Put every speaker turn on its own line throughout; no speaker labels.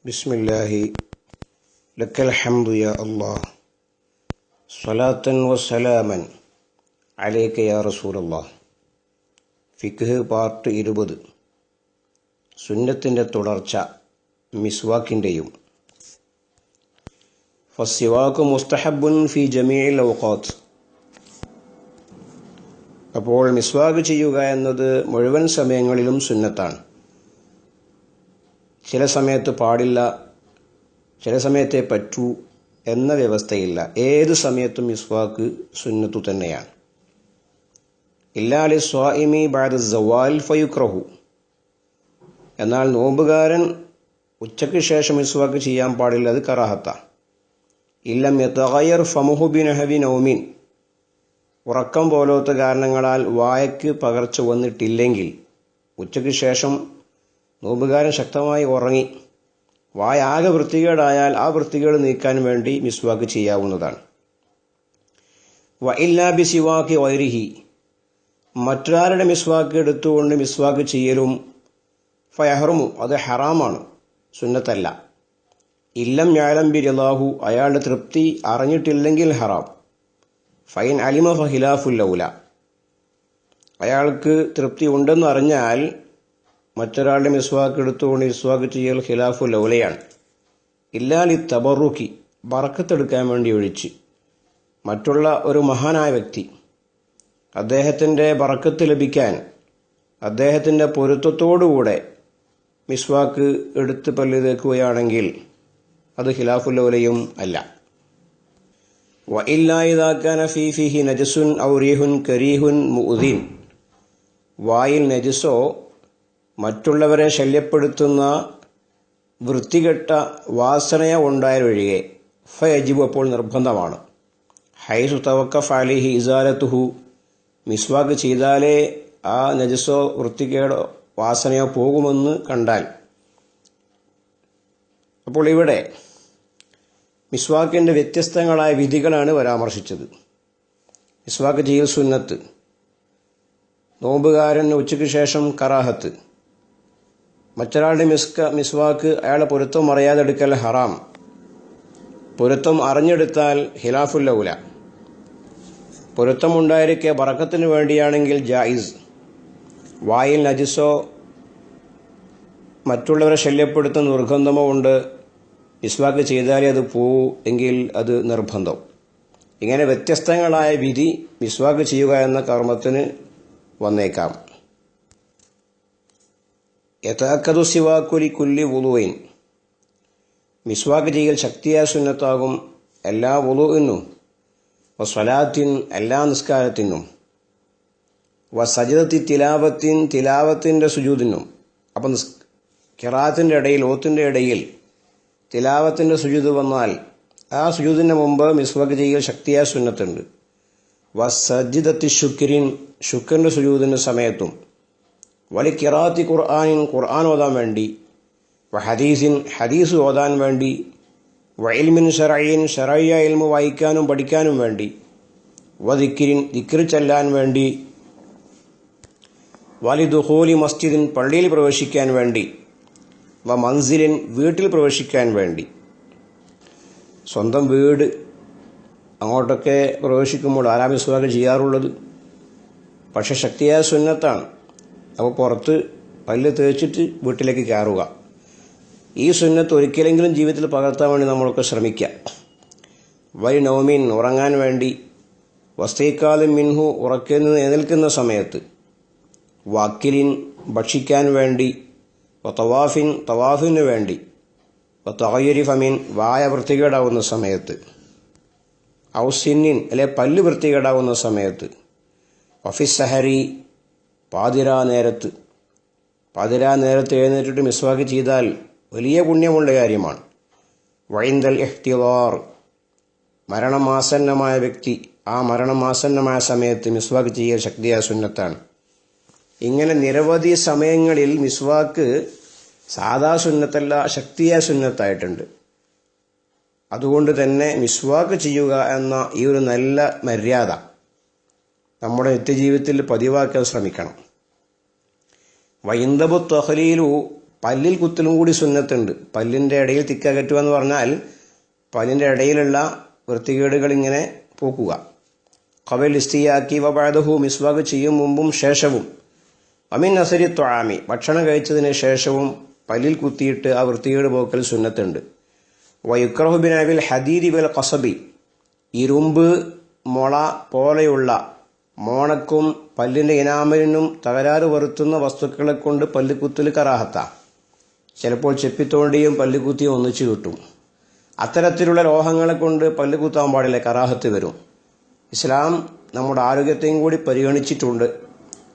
ബിസ്മില്ലാഹി ലക്കൽ ഹംദു യാ അല്ലാഹ് സ്വലാത്തൻ വസ്സലാമൻ അലൈക യാ റസൂലല്ലാഹ്. ഫിഖ് പാർട്ട് 20. സുന്നത്തിൻ്റെ തുടർച്ച, മിസ്വാക്കിൻ്റെയും. ഫസ്സിവാക്കു മുസ്തഹബ്ബുൻ ഫി ജമീഇൽ ഔഖാത്ത്. അപ്പോൾ മിസ്വാക്ക് ചെയ്യുക എന്നത് മുഴുവൻ സമയങ്ങളിലും സുന്നത്താണ്. ചില സമയത്ത് പാടില്ല, ചില സമയത്തേ പറ്റൂ എന്ന വ്യവസ്ഥയില്ല. ഏത് സമയത്തും മിസ്വാക്ക് സുന്നത്തു തന്നെയാണ്. ഇല്ലാ ലിസ്വാഇമി ബഅദ സവാൽ ഫയുക്റഹു. എന്നാൽ നോമ്പുകാരൻ ഉച്ചയ്ക്ക് ശേഷം മിസ്വാക്ക് ചെയ്യാൻ പാടില്ല, അത് കറാഹത്ത. ഇല്ലം യതഗയ്യർ ഫമുഹു ബിനഹവി നൗമിൻ. ഉറക്കം പോലത്തെ കാരണങ്ങളാൽ വായയ്ക്ക് പകർച്ച വന്നിട്ടില്ലെങ്കിൽ, ഉച്ചയ്ക്ക് ശേഷം നോമ്പുകാരൻ ശക്തമായി ഉറങ്ങി വായ ആകെ വൃത്തികേടായാൽ ആ വൃത്തികേട് നീക്കാൻ വേണ്ടി മിസ്വാക്ക് ചെയ്യാവുന്നതാണ്. വ ഇല്ലാ ബിസിവാക്കി വൈരിഹി. മറ്റൊരാളുടെ മിസ്വാക്ക് എടുത്തുകൊണ്ട് മിസ്വാക്ക് ചെയ്യലും ഫയഹ്റുമു, അത് ഹറാമാണ്, സുന്നത്തല്ല. ഇല്ലം യഅലം ബിറിളാഹു. അയാളുടെ തൃപ്തി അറിഞ്ഞിട്ടില്ലെങ്കിൽ ഹറാം. ഫൈൻ അലിമ ഫഹിലാഫുൽ ഔല. അയാൾക്ക് തൃപ്തി ഉണ്ടെന്ന് അറിഞ്ഞാൽ മറ്റൊരാളുടെ മിസ്വാക്ക് എടുത്തുകൊണ്ട് മിസ്വാക്ക് ചെയ്യൽ ഖിലാഫുൽ ഔലയാണ്. ഇല്ലാലി തബറുക്കി, ബറക്കത്തെടുക്കാൻ വേണ്ടി ഒഴിച്ച്. മറ്റുള്ള ഒരു മഹാനായ വ്യക്തി, അദ്ദേഹത്തിൻ്റെ ബറക്കത്ത് ലഭിക്കാൻ, അദ്ദേഹത്തിൻ്റെ പൊരുത്തത്തോടുകൂടെ മിസ്വാക്ക് എടുത്ത് പല്ല് തേക്കുകയാണെങ്കിൽ അത് ഖിലാഫുൽ ഔലയും അല്ല. വ ഇല്ലാ ഇദാ കാന ഫീഹി നജസുൻ ഔ റീഹുൻ കരീഹുൻ മുഅ്ദിൻ. വായിൽ നജസോ മറ്റുള്ളവരെ ശല്യപ്പെടുത്തുന്ന വൃത്തികെട്ട വാസനയോ ഉണ്ടായാലൊഴികെ ഫയജിബു, അപ്പോൾ നിർബന്ധമാണ്. ഹൈസു തവക്കഫ അലൈഹി ഇസാലത്തുഹു. മിസ്വാക്ക് ചെയ്താലേ ആ നജസോ വൃത്തികേടോ വാസനയോ പോകുമെന്ന് കണ്ടാൽ. അപ്പോൾ ഇവിടെ മിസ്വാക്കിൻ്റെ വ്യത്യസ്തങ്ങളായ വിധികളാണ് പരാമർശിച്ചത്. മിസ്വാക്ക് ചെയ്യൽ സുന്നത്ത്, നോമ്പുകാരൻ ഉച്ചയ്ക്ക് ശേഷം കറാഹത്ത്, മറ്റൊരാളുടെ മിസ്വാക്ക് അയാളെ പൊരുത്തം അറിയാതെ എടുക്കൽ ഹറാം, പൊരുത്തം അറിഞ്ഞെടുത്താൽ ഖിലാഫുൽ ഔല, പൊരുത്തമുണ്ടായിരിക്കെ ബറക്കത്തിന് വേണ്ടിയാണെങ്കിൽ ജായിസ്, വായിൽ നജിസോ മറ്റുള്ളവരെ ശല്യപ്പെടുത്തുന്ന നിർബന്ധമോ ഉണ്ട്, മിസ്വാക്ക് ചെയ്താലേ അത് പോവൂ എങ്കിൽ അത് നിർബന്ധം. ഇങ്ങനെ വ്യത്യസ്തങ്ങളായ വിധി മിസ്വാക്ക് ചെയ്യുക എന്ന കർമ്മത്തിന് വന്നേക്കാം. യതഅക്കദു സിവാക്കു ലികുല്ലി വുളുഇൻ. മിസ്വാക്ക് ചെയ്യൽ ശക്തിയായ സുന്നത്താകും എല്ലാ വുളുഇനും, വസ്വലാത്തിൻ, എല്ലാ നിസ്കാരത്തിനും, വസജദത്തി തിലാവത്തിൻ, തിലാവത്തിൻ്റെ സുജൂദിനും. അപ്പം ഖിറാഅത്തിൻ്റെ ഇടയിൽ, ഓത്തിൻ്റെ ഇടയിൽ തിലാവത്തിൻ്റെ സുജൂദ് വന്നാൽ ആ സുജൂദിന് മുമ്പ് മിസ്വാക്ക് ചെയ്യൽ ശക്തിയായ സുന്നത്തുണ്ട്. വസജിദത്തി ശുക്രിൻ, ശുക്രിൻ്റെ സുജൂദിൻ്റെ സമയത്തും. വലി ഖിറാഅത്തി ഖുർആനിൻ, ഖുർആൻ ഓതാൻ വേണ്ടി. വഹദീസിൻ, ഹദീസ് ഓതാൻ വേണ്ടി. വഇൽമിൻ ശർഈൻ, ശർഈയ ഇൽമു വായിക്കാനും പഠിക്കാനും വേണ്ടി. വദിക്രിൻ, ദിക്ർ ചൊല്ലാൻ വേണ്ടി. വലിദുഖൂലി മസ്ജിദിൻ, പള്ളിയിൽ പ്രവേശിക്കാൻ വേണ്ടി. വമൻസിലിൻ, വീട്ടിൽ പ്രവേശിക്കാൻ വേണ്ടി. സ്വന്തം വീട്, അങ്ങോട്ടൊക്കെ പ്രവേശിക്കുമ്പോൾ ആരാ മിസ്വാക്ക് ചെയ്യാറുള്ളത്? പക്ഷെ ശക്തിയായ സുന്നത്താണ്. അപ്പോൾ പുറത്ത് പല്ല് തേച്ചിട്ട് വീട്ടിലേക്ക് കയറുക. ഈ സുന്നത്ത് ഒരിക്കലെങ്കിലും ജീവിതത്തിൽ പകർത്താൻ വേണ്ടി നമ്മളൊക്കെ ശ്രമിക്കുക. വലി നൗമിൻ, ഉറങ്ങാൻ വേണ്ടി. വസ്തീക്കാലും മിൻഹു, ഉറക്കിൽ നിന്ന് എഴുന്നേൽക്കുന്ന സമയത്ത്. വാക്കിലിൻ, ഭക്ഷിക്കാൻ വേണ്ടി. തവാഫിൻ, തവാഫിന് വേണ്ടി. തഗയ്യുരി ഫമിൻ, വായ വൃത്തികേടാവുന്ന സമയത്ത്. ഔസിന്നിൻ, അല്ലെ പല്ല് വൃത്തികേടാവുന്ന സമയത്ത്. വഫിസ്സഹരി, പാതിരാ നേരത്ത്. പാതിരാ നേരത്ത് എഴുന്നേറ്റിട്ട് മിസ്വാക്ക് ചെയ്താൽ വലിയ പുണ്യമുള്ള കാര്യമാണ്. വഇൻദൽ ഇഹ്തിദാർ, മരണമാസന്നമായ വ്യക്തി, ആ മരണമാസന്നമായ സമയത്ത് മിസ്വാക്ക് ചെയ്യൽ ശക്തിയായ സുന്നത്താണ്. ഇങ്ങനെ നിരവധി സമയങ്ങളിൽ മിസ്വാക്ക് സാധാ സുന്നത്തല്ല, ശക്തിയായ സുന്നത്തായിട്ടുണ്ട്. അതുകൊണ്ട് തന്നെ മിസ്വാക്ക് ചെയ്യുക എന്ന ഈ ഒരു നല്ല മര്യാദ നമ്മുടെ നിത്യജീവിതത്തിൽ പതിവാക്കാൻ ശ്രമിക്കണം. വൈന്ദബു തഖ്ലീലു, പല്ലിൽ കുത്തലും കൂടി സുന്നത്തുണ്ട്. പല്ലിൻ്റെ ഇടയിൽ തിക്കകറ്റുക എന്ന് പറഞ്ഞാൽ പല്ലിൻ്റെ ഇടയിലുള്ള വൃത്തികേടുകൾ ഇങ്ങനെ പോക്കുക. ഖബൽ ഇസ്തിയാക്കി വബഅദഹു മിസ്വാക്ക് ചെയ്യും മുമ്പും ശേഷവും. അമിൻ നസരി ത്വാമി ഭക്ഷണം കഴിച്ചതിന് ശേഷവും പല്ലിൽ കുത്തിയിട്ട് ആ വൃത്തികേട് പോക്കൽ സുന്നത്തുണ്ട്. വയുക്രഹു ബിനബിൽ ഹദീദി ബിൽ ഖസബി ഇരുമ്പ് മുള പോലെയുള്ള മോണക്കും പല്ലിൻ്റെ ഇനാമലിനും തകരാറ് വരുത്തുന്ന വസ്തുക്കളെ കൊണ്ട് പല്ലുകുത്തൽ കറാഹത്ത. ചിലപ്പോൾ ചെപ്പിത്തോണ്ടിയും പല്ലുകുത്തിയും ഒന്നിച്ചു കിട്ടും. അത്തരത്തിലുള്ള ലോഹങ്ങളെ കൊണ്ട് പല്ലുകുത്താൻ പാടില്ല, കറാഹത്ത് വരും. ഇസ്ലാം നമ്മുടെ ആരോഗ്യത്തെയും കൂടി പരിഗണിച്ചിട്ടുണ്ട്.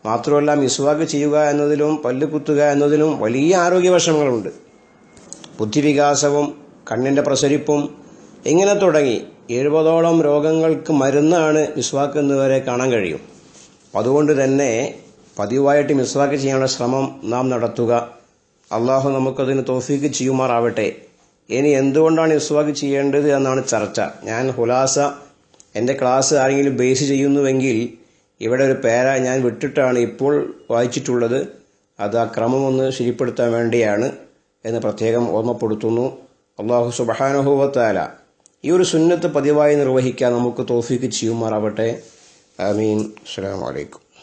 മാത്രമല്ല മിസ്വാക്ക് ചെയ്യുക എന്നതിലും പല്ലുകുത്തുക എന്നതിലും വലിയ ആരോഗ്യവശങ്ങളുണ്ട്. ബുദ്ധിവികാസവും കണ്ണിൻ്റെ പ്രസരിപ്പും ഇങ്ങനെ തുടങ്ങി 70ഓളം രോഗങ്ങൾക്ക് മരുന്നാണ് മിസ്വാക്ക് എന്നിവരെ കാണാൻ കഴിയും. അതുകൊണ്ട് തന്നെ പതിവായിട്ട് മിസ്വാക്ക് ചെയ്യാനുള്ള ശ്രമം നാം നടത്തുക. അള്ളാഹു നമുക്കതിന് തൗഫീക്ക് ചെയ്യുമാറാവട്ടെ. ഇനി എന്തുകൊണ്ടാണ് മിസ്വാക്ക് ചെയ്യേണ്ടത് എന്നാണ് ചർച്ച. ഞാൻ ഹുലാസ എൻ്റെ ക്ലാസ് ആരെങ്കിലും ബേസ് ചെയ്യുന്നുവെങ്കിൽ ഇവിടെ ഒരു പേര ഞാൻ വിട്ടിട്ടാണ് ഇപ്പോൾ വായിച്ചിട്ടുള്ളത്. അത് ആ ക്രമമൊന്ന് ശരിപ്പെടുത്താൻ വേണ്ടിയാണ് എന്ന് പ്രത്യേകം ഓർമ്മപ്പെടുത്തുന്നു. അള്ളാഹു സുബ്ഹാനഹു വ തആല ഈ ഒരു സുന്നത്ത് പതിവായി നിർവഹിക്കാൻ നമുക്ക് തൗഫീക്ക് ചെയ്യുമാറാവട്ടെ. ആമീൻ. അസ്സലാമു അലൈക്കും.